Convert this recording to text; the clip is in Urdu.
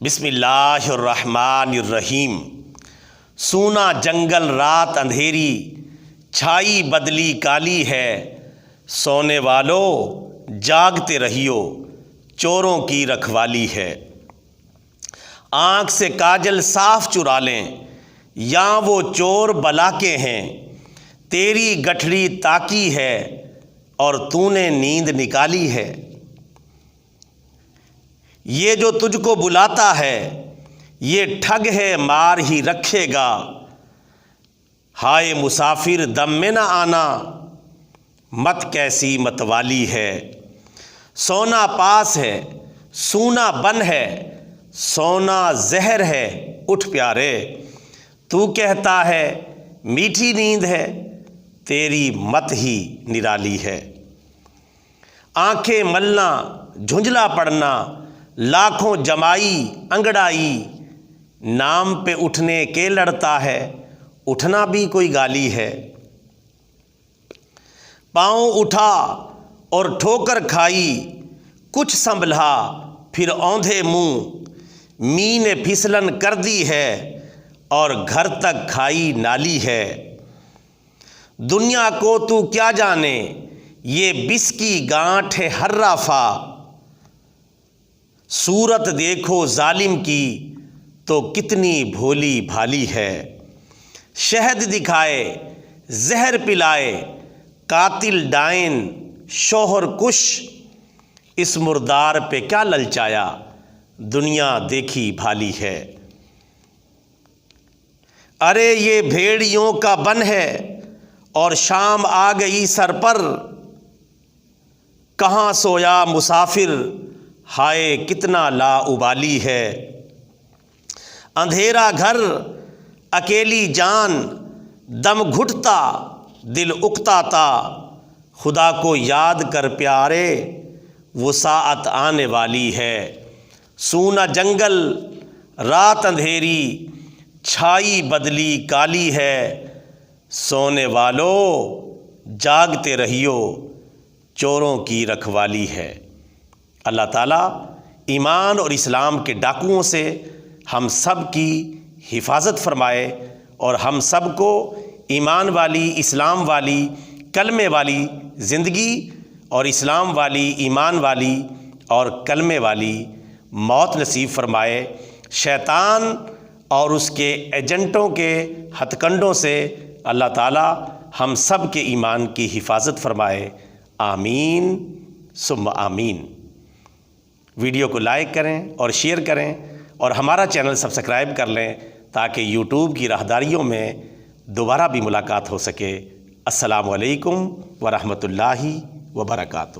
بسم اللہ الرحمن الرحیم۔ سونا جنگل رات اندھیری، چھائی بدلی کالی ہے، سونے والو جاگتے رہیو، چوروں کی رکھوالی ہے۔ آنکھ سے کاجل صاف چرا لیں، یا وہ چور بلا کے ہیں، تیری گٹھڑی تاکی ہے اور تو نے نیند نکالی ہے۔ یہ جو تجھ کو بلاتا ہے، یہ ٹھگ ہے مار ہی رکھے گا، ہائے مسافر دم میں نہ آنا، مت کیسی متوالی ہے۔ سونا پاس ہے، سونا بن ہے، سونا زہر ہے، اٹھ پیارے، تو کہتا ہے میٹھی نیند ہے، تیری مت ہی نرالی ہے۔ آنکھیں ملنا جھنجھلا پڑنا، لاکھوں جمائی انگڑائی، نام پہ اٹھنے کے لڑتا ہے، اٹھنا بھی کوئی گالی ہے۔ پاؤں اٹھا اور ٹھوکر کھائی، کچھ سنبھلا پھر اوندھے منہ، می نے پھسلن کر دی ہے اور گھر تک کھائی نالی ہے۔ دنیا کو تو کیا جانے، یہ بس کی گانٹھ ہے حرافہ، صورت دیکھو ظالم کی تو کتنی بھولی بھالی ہے۔ شہد دکھائے زہر پلائے، قاتل ڈائن شوہر کش، اس مردار پہ کیا للچایا، دنیا دیکھی بھالی ہے۔ ارے یہ بھیڑیوں کا بن ہے اور شام آ گئی سر پر، کہاں سویا مسافر، ہائے کتنا لا ابالی ہے۔ اندھیرا گھر اکیلی جان، دم گھٹتا دل اکتاتا، خدا کو یاد کر پیارے، وہ ساعت آنے والی ہے۔ سونا جنگل رات اندھیری، چھائی بدلی کالی ہے، سونے والو جاگتے رہیو، چوروں کی رکھوالی ہے۔ اللہ تعالیٰ ایمان اور اسلام کے ڈاکوؤں سے ہم سب کی حفاظت فرمائے اور ہم سب کو ایمان والی، اسلام والی، کلمے والی زندگی اور اسلام والی، ایمان والی اور کلمے والی موت نصیب فرمائے۔ شیطان اور اس کے ایجنٹوں کے ہتھ کنڈوں سے اللہ تعالیٰ ہم سب کے ایمان کی حفاظت فرمائے، آمین ثم آمین۔ ویڈیو کو لائک کریں اور شیئر کریں اور ہمارا چینل سبسکرائب کر لیں تاکہ یوٹیوب کی راہداریوں میں دوبارہ بھی ملاقات ہو سکے۔ السلام علیکم ورحمۃ اللہ وبرکاتہ۔